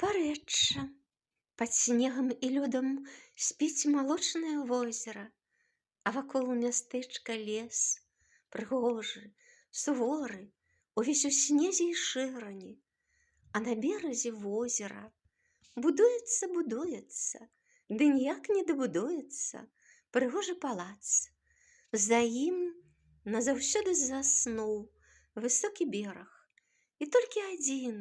Парэчча. Пад снегам і лёдам спіць малочнае возера, а вакол мястэчка лес, прыгожы, суворы, увесь у снезе і шырані. А на беразе возера будуецца, ды ніяк не дабудуецца прыгожы палац. За ім назаўсёды заснуў высокі бераг, і толькі адзін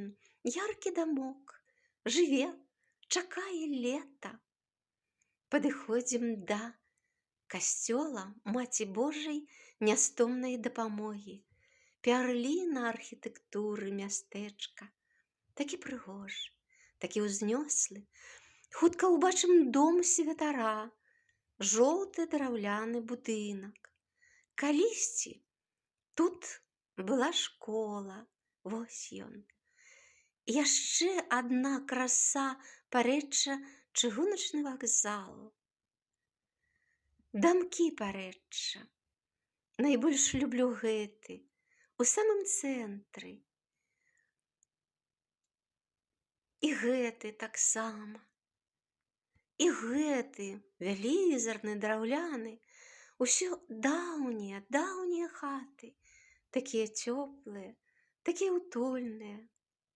яркі дамок жыве, чакае лета. Падыходзім да касцёла Маці Божай нястомнай дапамогі, пярліна архітэктуры мястэчка. Такі прыгожы, такі ўзнёслы. Хутка ўбачым дом святара, жоўты драўляны будынак. Калісьці тут была школа, вось ён. Яшчэ адна краса Парэчча — чыгуначны вакзал. Дамкі Парэчча. Найбольш люблю гэты, у самым цэнтры. І гэты таксама. І гэты вялізарны, драўляны. Усё даўнія хаты, такія цёплыя, такія утульныя,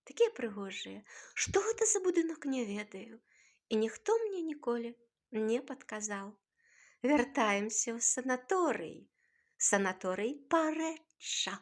такія прыгожыя. Што гэта за будынак, не ведаю, і ніхто мне ніколі не падказаў. Вяртаемся ў санаторый Парэчча.